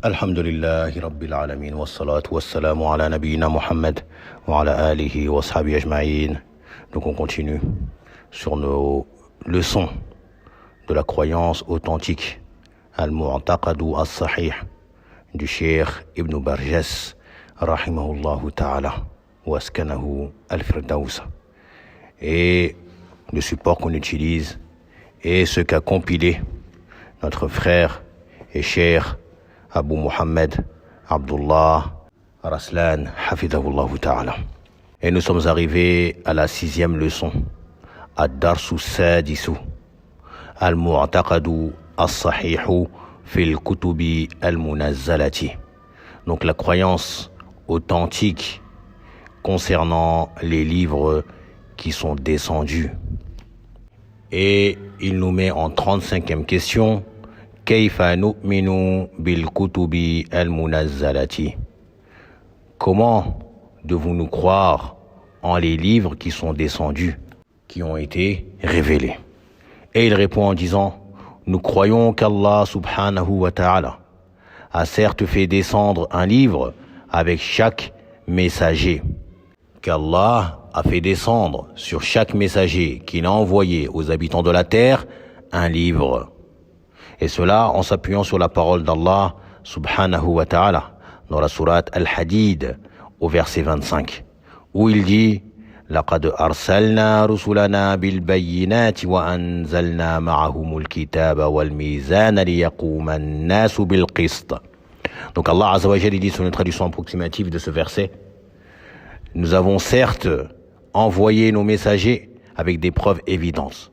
Alhamdulillahi Rabbil Alamin wa salatu wa salamu ala nabiyyina Muhammad wa ala alihi wa sahbihi ajma'in. Donc on continue sur nos leçons de la croyance authentique Al-Mu'taqadu As-Sahih du Cheikh Ibn Barjas rahimahullahu ta'ala wa askanahu al-Firdaus. Et le support qu'on utilise est ce qu'a compilé notre frère et cher Abu Muhammad Abdullah Raslan Hafidahullah Ta'ala. Et nous sommes arrivés à la 6e leçon, Ad-Darsu Sadisu, Al-Mu'taqadu As-Sahihu Fil Kutubi Al-Munazzalati. Donc la croyance authentique concernant les livres qui sont descendus. Et il nous met en 35e question, Kayfa nu'minu bil kutubi al-munazzalati. Comment devons-nous croire en les livres qui sont descendus, qui ont été révélés? Et il répond en disant, nous croyons qu'Allah subhanahu wa ta'ala a certes fait descendre un livre avec chaque messager, qu'Allah a fait descendre sur chaque messager qu'il a envoyé aux habitants de la terre un livre. Et cela en s'appuyant sur la parole d'Allah subhanahu wa ta'ala dans la sourate Al-Hadid au verset 25 où il dit لَقَدْ أَرْسَلْنَا رُسُلَنَا بِالْبَيِّنَاتِ وَأَنزَلْنَا مَعَهُمُ الْكِتَابَ وَالْمِيزَانَ لِيَقُومَ النَّاسُ بِالْقِسْطِ. Donc Allah Azza wa Jalla dit sur une traduction approximative de ce verset, nous avons certes envoyé nos messagers avec des preuves évidentes.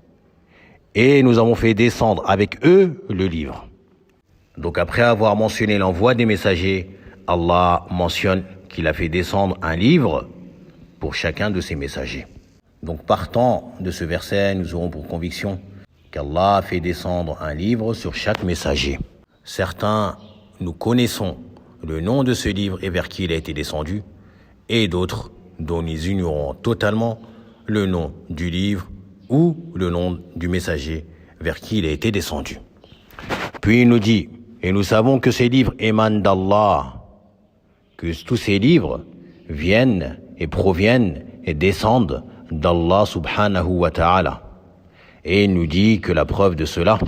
Et nous avons fait descendre avec eux le livre. Donc après avoir mentionné l'envoi des messagers, Allah mentionne qu'il a fait descendre un livre pour chacun de ses messagers. Donc partant de ce verset, nous aurons pour conviction qu'Allah a fait descendre un livre sur chaque messager. Certains, nous connaissons le nom de ce livre et vers qui il a été descendu, et d'autres dont nous ignorons totalement le nom du livre ou le nom du messager vers qui il a été descendu. Puis il nous dit, et nous savons que ces livres émanent d'Allah, que tous ces livres viennent et proviennent et descendent d'Allah subhanahu wa ta'ala. Et il nous dit que la preuve de cela,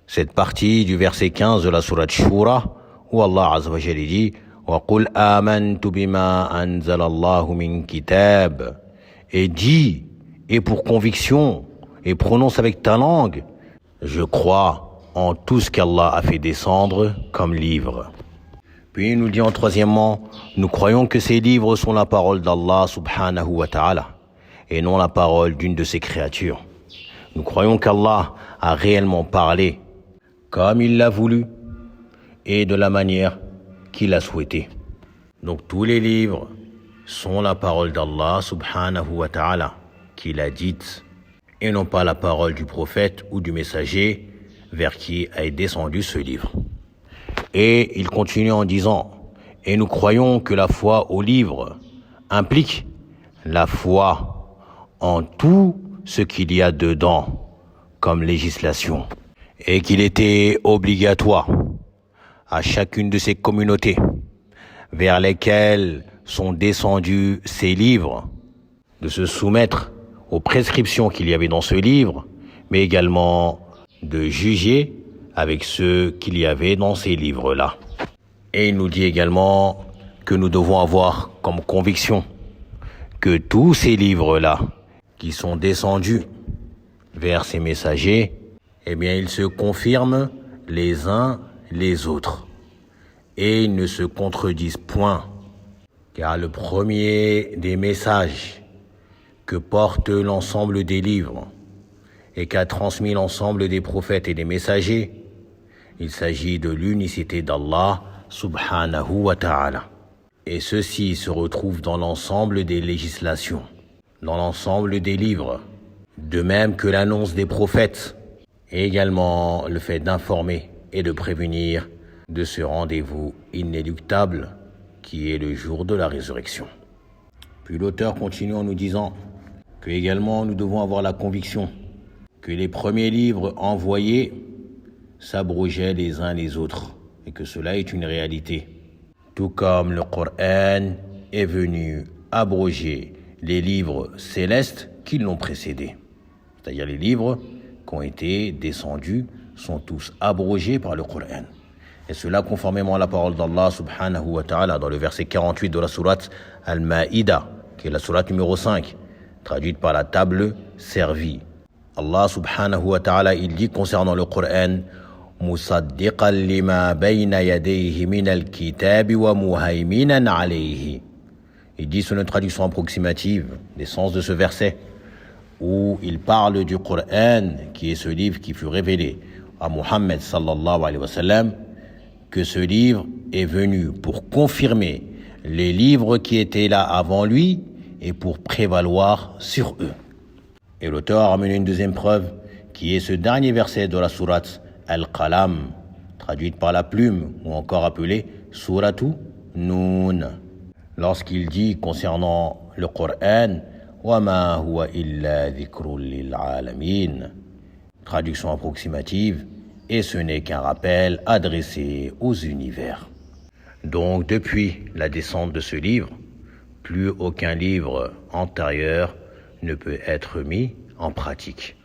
cette partie du verset 15 de la sourate Shura, où Allah azza wa jalla dit وَقُلْ آمَنْتُ بِمَا أَنزَلَ اللَّهُ مِنْ كِتَابٍ, et dit, et pour conviction, et prononce avec ta langue, je crois en tout ce qu'Allah a fait descendre comme livre. Puis il nous dit en troisièmement, nous croyons que ces livres sont la parole d'Allah subhanahu wa ta'ala, et non la parole d'une de ses créatures. Nous croyons qu'Allah a réellement parlé comme il l'a voulu, et de la manière qu'il a souhaité. Donc tous les livres sont la parole d'Allah subhanahu wa ta'ala, qu'il a dite, et non pas la parole du prophète ou du messager vers qui est descendu ce livre. Et il continue en disant, et nous croyons que la foi au livre implique la foi en tout ce qu'il y a dedans comme législation, et qu'il était obligatoire à chacune de ces communautés vers lesquelles sont descendus ces livres de se soumettre aux prescriptions qu'il y avait dans ce livre, mais également de juger avec ceux qu'il y avait dans ces livres-là. Et il nous dit également que nous devons avoir comme conviction que tous ces livres-là qui sont descendus vers ces messagers, eh bien ils se confirment les uns les autres et ils ne se contredisent point, car le premier des messages que porte l'ensemble des livres et qu'a transmis l'ensemble des prophètes et des messagers, il s'agit de l'unicité d'Allah subhanahu wa ta'ala. Et ceci se retrouve dans l'ensemble des législations, dans l'ensemble des livres, de même que l'annonce des prophètes, et également le fait d'informer et de prévenir de ce rendez-vous inéluctable qui est le jour de la résurrection. Puis l'auteur continue en nous disant que également nous devons avoir la conviction que les premiers livres envoyés s'abrogeaient les uns les autres et que cela est une réalité. Tout comme le Coran est venu abroger les livres célestes qui l'ont précédé. C'est-à-dire les livres qui ont été descendus sont tous abrogés par le Coran. Et cela conformément à la parole d'Allah subhanahu wa ta'ala dans le verset 48 de la sourate Al-Ma'ida, qui est la sourate numéro 5, traduite par la table servie. Allah subhanahu wa ta'ala, il dit concernant le Coran, Musaddiqan lima bayna yadayhi min al-kitabi wa muhaiminan alayhi. Il dit sur une traduction approximative des sens de ce verset, où il parle du Coran, qui est ce livre qui fut révélé à Muhammad sallallahu alayhi wa sallam, que ce livre est venu pour confirmer les livres qui étaient là avant lui et pour prévaloir sur eux. Et l'auteur a amené une deuxième preuve, qui est ce dernier verset de la sourate Al-Qalam, traduite par la plume, ou encore appelée Suratu Noun. Lorsqu'il dit concernant le Coran, وَمَا هُوَ إِلَّا ذِكْرٌ لِلْعَالَمِينَ. Traduction approximative, et ce n'est qu'un rappel adressé aux univers. Donc depuis la descente de ce livre, plus aucun livre antérieur ne peut être mis en pratique,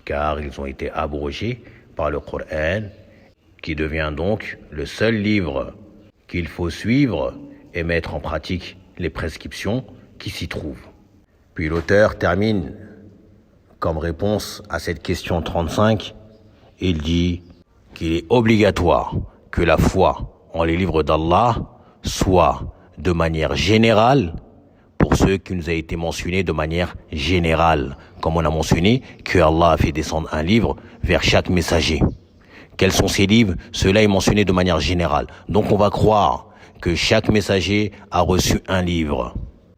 car ils ont été abrogés par le Coran, qui devient donc le seul livre qu'il faut suivre et mettre en pratique les prescriptions qui s'y trouvent. Puis l'auteur termine comme réponse à cette question 35, il dit qu'il est obligatoire que la foi en les livres d'Allah soit de manière générale pour ceux qui nous a été mentionnés de manière générale, comme on a mentionné que Allah a fait descendre un livre vers chaque messager. Quels sont ces livres? Cela est mentionné de manière générale. Donc on va croire que chaque messager a reçu un livre.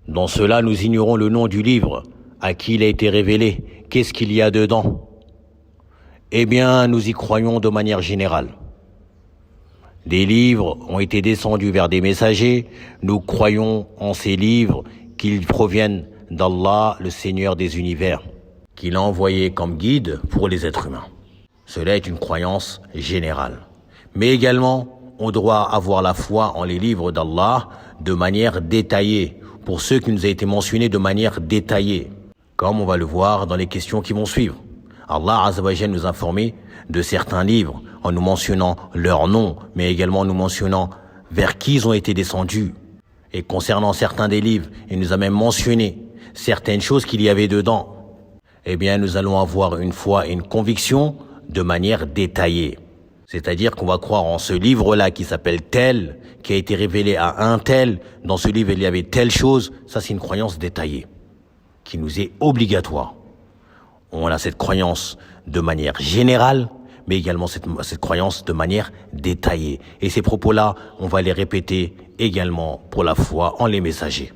Dans cela, nous ignorons le nom du livre, à qui il a été révélé, qu'est-ce qu'il y a dedans. Eh bien, nous y croyons de manière générale. Des livres ont été descendus vers des messagers, nous croyons en ces livres qu'ils proviennent d'Allah, le Seigneur des univers, qu'il a envoyé comme guide pour les êtres humains. Cela est une croyance générale. Mais également, on doit avoir la foi en les livres d'Allah de manière détaillée, pour ceux qui nous a été mentionnés de manière détaillée, comme on va le voir dans les questions qui vont suivre. Allah Azza wa Jalla nous a informé de certains livres en nous mentionnant leur nom, mais également en nous mentionnant vers qui ils ont été descendus. Et concernant certains des livres, il nous a même mentionné certaines choses qu'il y avait dedans. Eh bien, nous allons avoir une foi et une conviction de manière détaillée. C'est-à-dire qu'on va croire en ce livre-là qui s'appelle tel, qui a été révélé à un tel, dans ce livre il y avait telle chose. Ça, c'est une croyance détaillée, qui nous est obligatoire. On a cette croyance de manière générale, mais également cette croyance de manière détaillée. Et ces propos-là, on va les répéter également pour la foi en les messagers.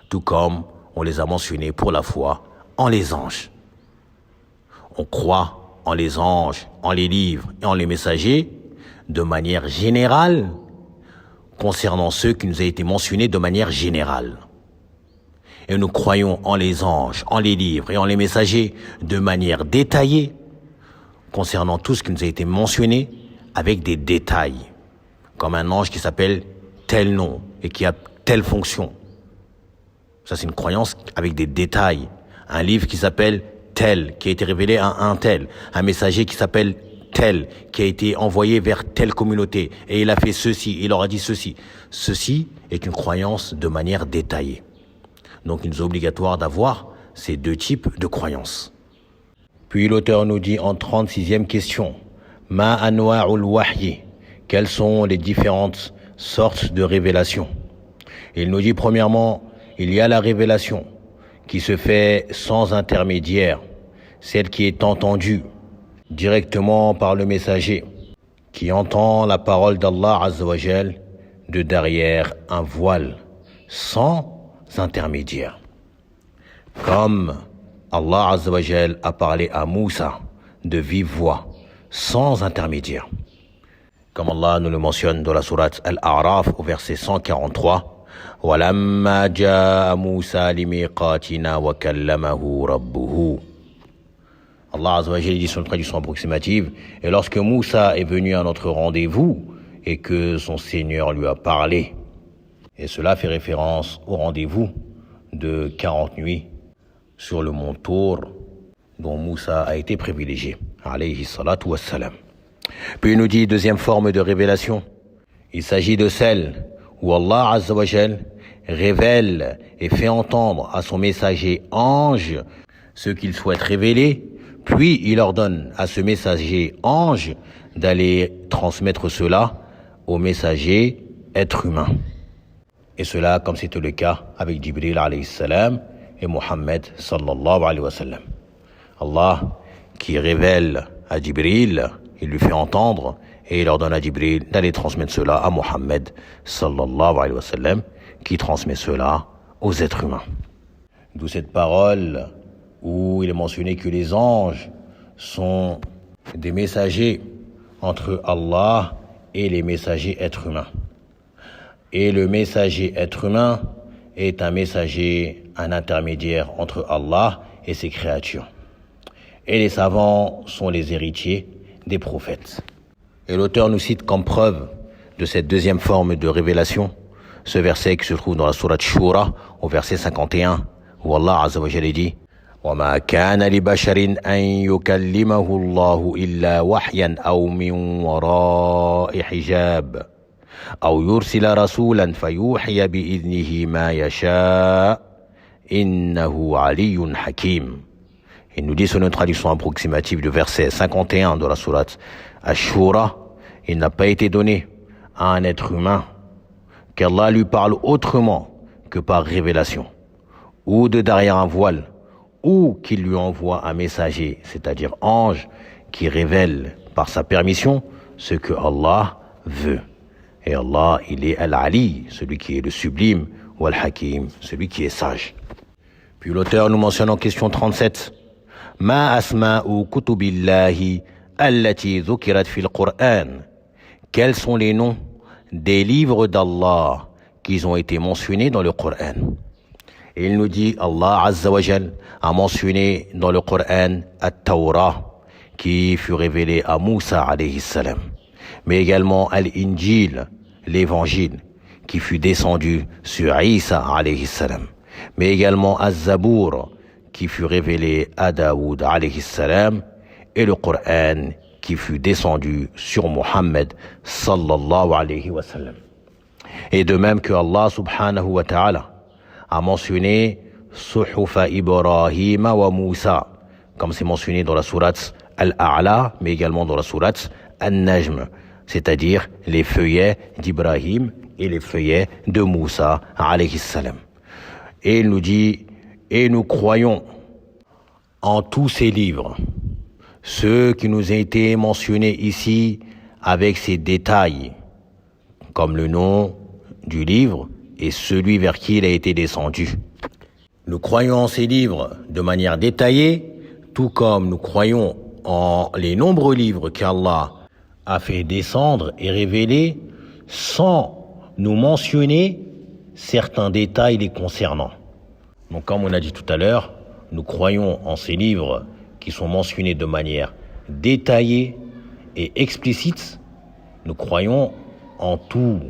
Tout comme on les a mentionnés pour la foi en les anges. On croit en les anges, en les livres et en les messagers de manière générale concernant ceux qui nous a été mentionnés de manière générale. Et nous croyons en les anges, en les livres et en les messagers de manière détaillée concernant tout ce qui nous a été mentionné avec des détails, comme un ange qui s'appelle tel nom et qui a telle fonction. Ça, c'est une croyance avec des détails. Un livre qui s'appelle tel, qui a été révélé à un tel. Un messager qui s'appelle tel, qui a été envoyé vers telle communauté. Et il a fait ceci, il leur a dit ceci. Ceci est une croyance de manière détaillée. Donc il nous est obligatoire d'avoir ces deux types de croyances. Puis l'auteur nous dit en 36e question, Ma anwa'ul wahyi, quelles sont les différentes sortes de révélations? Il nous dit premièrement, il y a la révélation qui se fait sans intermédiaire, celle qui est entendue directement par le messager, qui entend la parole d'Allah Azza wa Jal de derrière un voile, sans intermédiaire. Comme Allah Azza wa Jal a parlé à Moussa de vive voix, sans intermédiaire. Comme Allah nous le mentionne dans la sourate Al-A'raf au verset 143, وَلَمَّا جَاءَ مُوسَى لِمِيقَاتِنَا وَكَلَّمَهُ رَبُّهُ. Allah Azza wa Jalla dit sur une traduction approximative, et lorsque Moussa est venu à notre rendez-vous et que son Seigneur lui a parlé, et cela fait référence au rendez-vous de 40 nuits sur le mont Tour dont Moussa a été privilégié, alayhi salatu wassalam. Puis il nous dit deuxième forme de révélation, il s'agit de celle où Allah Azza wa Jalla révèle et fait entendre à son messager ange ce qu'il souhaite révéler, puis il ordonne à ce messager ange d'aller transmettre cela au messager être humain. Et cela comme c'était le cas avec Jibril alayhi salam et Mohammed sallallahu alayhi wa sallam. Allah qui révèle à Jibril, il lui fait entendre et il ordonne à Jibril d'aller transmettre cela à Mohammed sallallahu alayhi wa sallam qui transmet cela aux êtres humains. D'où cette parole où il est mentionné que les anges sont des messagers entre Allah et les messagers êtres humains. Et le messager être humain est un messager, un intermédiaire entre Allah et ses créatures. Et les savants sont les héritiers des prophètes. Et l'auteur nous cite comme preuve de cette deuxième forme de révélation ce verset qui se trouve dans la sourate Shura au verset 51 où Allah Azza wa Jalla dit وَمَا كَانَ لِبَشَرٍ أَن يُكَلِّمَهُ اللَّهُ إِلَّا وَحْيًا أَوْ مِنْ وَرَاءِ حِجَابٍ أَوْ يُرْسِلَ رَسُولًا فَيُوحِيَ بِإِذْنِهِ مَا يَشَاءُ إِنَّهُ عَلِيٌّ حَكِيمٌ. Il nous dit sur une traduction approximative du verset 51 de la sourate Ash-Shura, il n'a pas été donné à un être humain qu'Allah lui parle autrement que par révélation, ou de derrière un voile, ou qu'il lui envoie un messager, c'est-à-dire ange, qui révèle par sa permission ce que Allah veut. Et Allah, il est Al-Ali, celui qui est le sublime, ou Al-Hakim, celui qui est sage. Puis l'auteur nous mentionne en question 37, Ma asma'u kutubillahi allati dhukirat fil Qur'an. Quels sont les noms des livres d'Allah qui ont été mentionnés dans le Coran? Et il nous dit, Allah Azza wa Jal a mentionné dans le Coran At-Tawrah, qui fut révélé à Moussa alayhi salam, mais également Al-Injil, l'évangile, qui fut descendu sur Isa alayhi salam, mais également Az-Zabour, qui fut révélé à Daoud alayhi salam, et le Coran qui fut descendu sur Muhammad sallallahu alayhi wa sallam. Et de même que Allah subhanahu wa ta'ala a mentionné Suhufa Ibrahim wa Moussa, comme c'est mentionné dans la sourate Al-A'la, mais également dans la sourate An-Najm, c'est-à-dire les feuillets d'Ibrahim et les feuillets de Moussa alayhi salam. Et il nous dit, et nous croyons en tous ces livres, ceux qui nous ont été mentionnés ici avec ces détails, comme le nom du livre et celui vers qui il a été descendu. Nous croyons en ces livres de manière détaillée, tout comme nous croyons en les nombreux livres qu'Allah a fait descendre et révéler sans nous mentionner certains détails les concernant. Donc comme on a dit tout à l'heure, nous croyons en ces livres qui sont mentionnés de manière détaillée et explicite. Nous croyons en tout,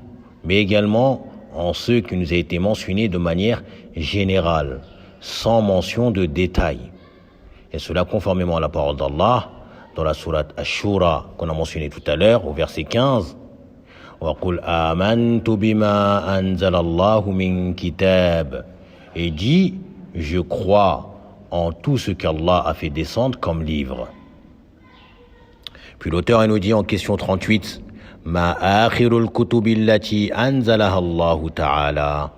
mais également en ceux qui nous a été mentionnés de manière générale, sans mention de détails. Et cela conformément à la parole d'Allah, dans la sourate Ash-Shura qu'on a mentionné tout à l'heure, au verset 15. وَقُلْ آمَنْتُ بِمَا أَنزَلَ اللَّهُ مِنْ كِتَابٍ. Et dit, je crois en tout ce qu'Allah a fait descendre comme livre. Puis l'auteur nous dit en question 38, Ma akhirul kutubillati anzalaha Allahu ta'ala.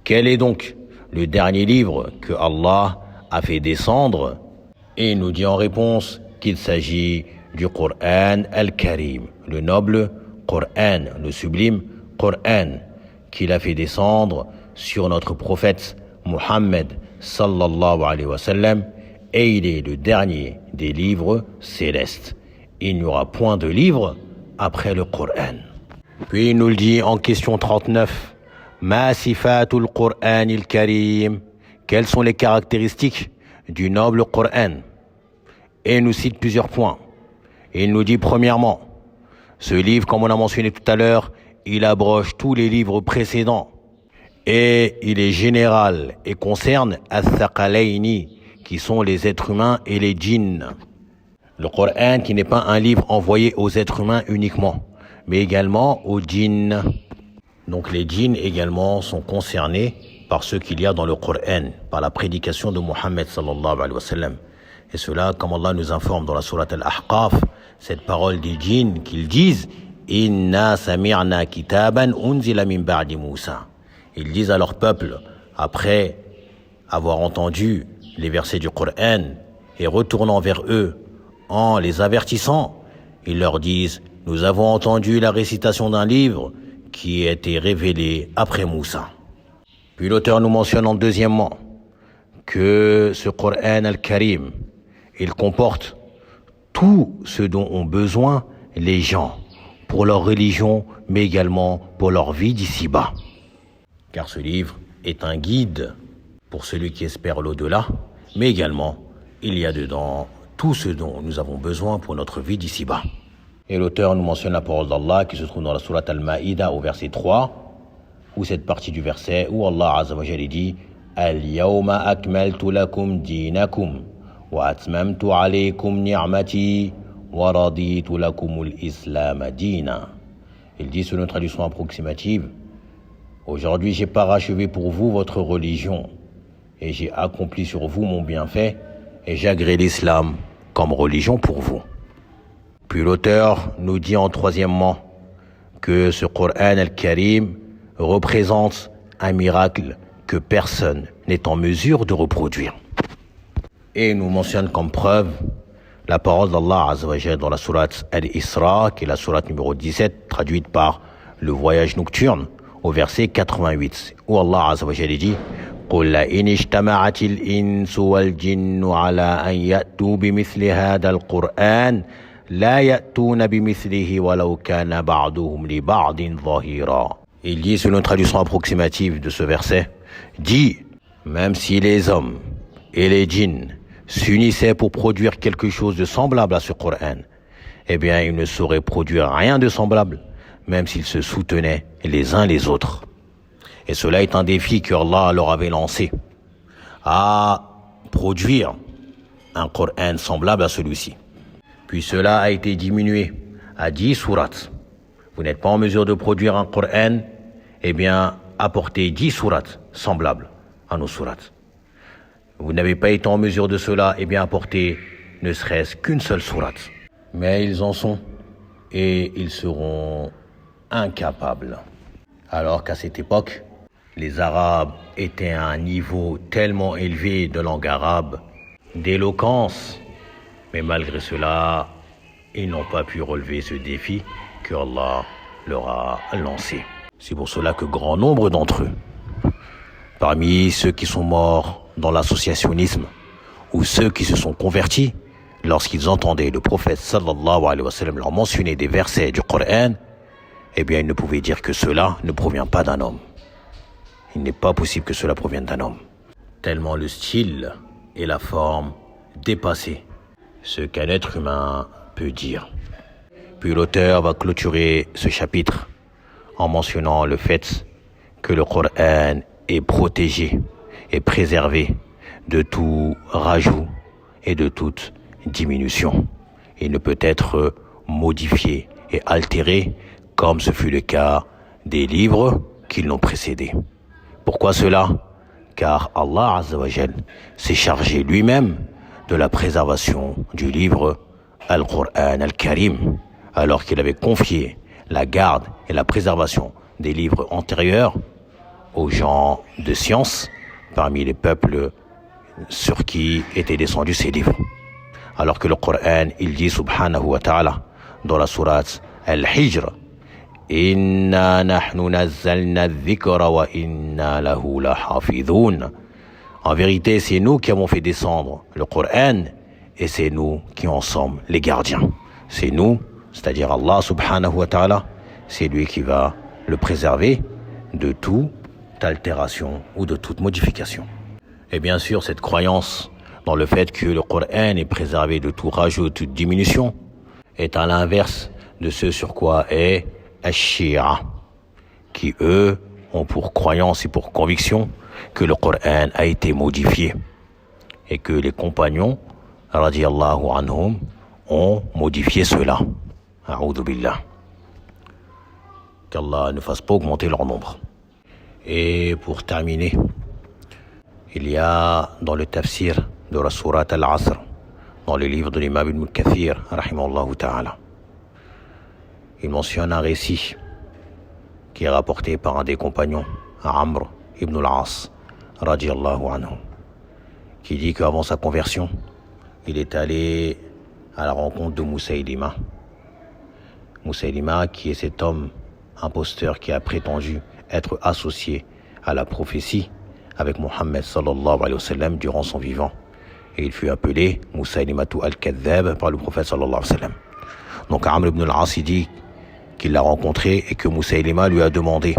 Quel est donc le dernier livre que Allah a fait descendre? Et il nous dit en réponse qu'il s'agit du Coran al-Karim, le noble Coran, le sublime Coran, qu'il a fait descendre sur notre prophète Muhammad sallallahu alayhi wa sallam, et il est le dernier des livres célestes. Il n'y aura point de livre après le Coran. Puis il nous le dit en question 39, Ma sifatul Qur'an al-Karim. Quelles sont les caractéristiques du noble Coran? Et il nous cite plusieurs points. Il nous dit premièrement, ce livre, comme on a mentionné tout à l'heure, il abroge tous les livres précédents. Et il est général et concerne Ath-Thaqalayni, qui sont les êtres humains et les djinns. Le Coran qui n'est pas un livre envoyé aux êtres humains uniquement, mais également aux djinns. Donc les djinns également sont concernés par ce qu'il y a dans le Coran, par la prédication de Mohammed sallallahu alayhi wa sallam. Et cela, comme Allah nous informe dans la sourate Al-Ahqaf, cette parole des djinns qu'ils disent « Inna sami'na kitaban unzila min ba'di Moussa ». Ils disent à leur peuple, après avoir entendu les versets du Coran et retournant vers eux en les avertissant, ils leur disent « Nous avons entendu la récitation d'un livre qui a été révélé après Moussa ». Puis l'auteur nous mentionne en deuxièmement que ce Coran al-Karim, il comporte tout ce dont ont besoin les gens pour leur religion, mais également pour leur vie d'ici-bas. Car ce livre est un guide pour celui qui espère l'au-delà, mais également, il y a dedans tout ce dont nous avons besoin pour notre vie d'ici-bas. Et l'auteur nous mentionne la parole d'Allah qui se trouve dans la sourate Al-Ma'ida au verset 3, ou cette partie du verset où Allah Azza wa Jalla dit « Al-yawma akmaltu lakum dinakum wa atmamtu alaykum ni'mati wa raditu lakumul islam dina » Il dit selon une traduction approximative « Aujourd'hui j'ai parachevé pour vous votre religion et j'ai accompli sur vous mon bienfait et j'ai agréé l'islam comme religion pour vous. » Puis l'auteur nous dit en troisièmement que ce Coran al-Karim représente un miracle que personne n'est en mesure de reproduire. Et il nous mentionne comme preuve la parole d'Allah Azza wa Jalla dans la sourate Al-Isra, qui est la sourate numéro 17, traduite par le voyage nocturne, au verset 88, où Allah Azza wa Jalla dit قل لئن اجتمعت الإنس والجن على أن يأتوا بمثل هذا القرآن لا يأتون بمثله ولو كان بعضهم لبعض ظهيرا. Il dit, selon une traduction approximative de ce verset, dit, même si les hommes et les djinns s'unissaient pour produire quelque chose de semblable à ce Coran, eh bien, ils ne sauraient produire rien de semblable, même s'ils se soutenaient les uns les autres. Et cela est un défi que Allah leur avait lancé, à produire un Coran semblable à celui-ci. Puis cela a été diminué à 10 sourates. Vous n'êtes pas en mesure de produire un Coran, eh bien, apportez 10 sourates semblables à nos sourates. Vous n'avez pas été en mesure de cela, eh bien, apportez ne serait-ce qu'une seule sourate. Mais ils en sont, et ils seront incapables. Alors qu'à cette époque, les Arabes étaient à un niveau tellement élevé de langue arabe, d'éloquence, mais malgré cela, ils n'ont pas pu relever ce défi que Allah leur a lancé. C'est pour cela que grand nombre d'entre eux, parmi ceux qui sont morts dans l'associationnisme ou ceux qui se sont convertis, lorsqu'ils entendaient le prophète sallallahu alayhi wa sallam leur mentionner des versets du Coran, eh bien ils ne pouvaient dire que cela ne provient pas d'un homme. Il n'est pas possible que cela provienne d'un homme. Tellement le style et la forme dépassaient ce qu'un être humain peut dire. Puis l'auteur va clôturer ce chapitre en mentionnant le fait que le Coran est protégé et préservé de tout rajout et de toute diminution. Il ne peut être modifié et altéré comme ce fut le cas des livres qui l'ont précédé. Pourquoi cela? Car Allah Azza wa Jal s'est chargé lui-même de la préservation du livre Al-Qur'an Al-Karim, alors qu'il avait confié la garde et la préservation des livres antérieurs aux gens de science parmi les peuples sur qui étaient descendus ces livres. Alors que le Coran, il dit subhanahu wa ta'ala dans la sourate Al-Hijr, Inna nahnu nazzalna dhikra wa inna lahu lahafidhun. En vérité, c'est nous qui avons fait descendre le Coran et c'est nous qui en sommes les gardiens. C'est nous, c'est-à-dire Allah subhanahu wa ta'ala, c'est lui qui va le préserver de toute altération ou de toute modification. Et bien sûr, cette croyance dans le fait que le Coran est préservé de tout rajout, de toute diminution, est à l'inverse de ce sur quoi est Ash-Shia, qui eux ont pour croyance et pour conviction que le Coran a été modifié et que les compagnons radiyallahu anhum ont modifié cela. A'udhu billah. Qu'Allah ne fasse pas augmenter leur nombre. Et pour terminer, il y a dans le tafsir de la sourate Al-Asr, dans le livre de l'imam Ibn Kathir, rahimahullah ta'ala, il mentionne un récit qui est rapporté par un des compagnons, Amr ibn al-As, radiyallahu anhu, qui dit qu'avant sa conversion, il est allé à la rencontre de Moussaïlima. Moussaïlima, qui est cet homme imposteur qui a prétendu être associé à la prophétie avec Mohammed sallallahu alayhi wa sallam durant son vivant. Et il fut appelé Moussaïlimatu al-Kadhab par le prophète sallallahu alayhi wa sallam. Donc Amr ibn al-As, il dit qu'il l'a rencontré et que Moussaïlima lui a demandé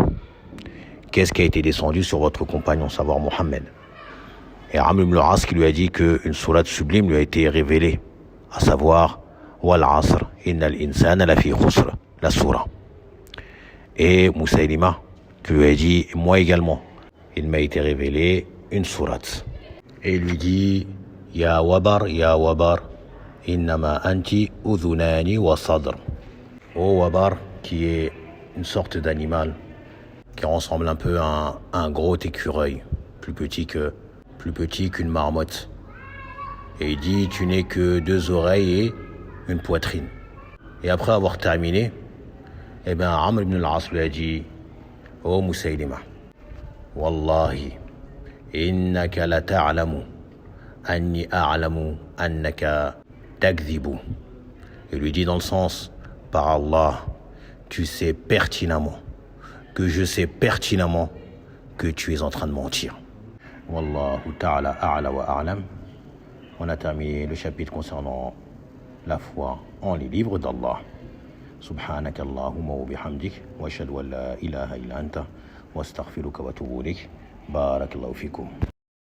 qu'est-ce qui a été descendu sur votre compagnon, savoir Mohammed. Et Amr ibn al-As qui lui a dit qu'une sourate sublime lui a été révélée, à savoir Wal Asr, Innal Insana Lafi Khusr, la sourate. Et Moussaïlima qui lui a dit, moi également, il m'a été révélé une sourate. Et il lui dit, Ya Wabar, innama anti udhunani wa sadr. Oh Wabar, qui est une sorte d'animal qui ressemble un peu à un gros écureuil, plus petit qu'une marmotte. Et il dit, tu n'es que 2 oreilles et une poitrine. Et après avoir terminé, eh bien Amr ibn al-As lui a dit, oh Moussaïlima, Wallahi, innaka la ta'lamu, anni a'lamu annaka takdhibu. Il lui dit dans le sens, par Allah, tu sais pertinemment, que je sais pertinemment que tu es en train de mentir. Wallahu ta'ala a'la wa a'lam. On a terminé le chapitre concernant la foi en les livres d'Allah. Subhanaka Allahumma wa bihamdik, wa ashhadu an la ilaha illa anta, wa astaghfiruka wa atubu ilayk. Barakallahu fikum.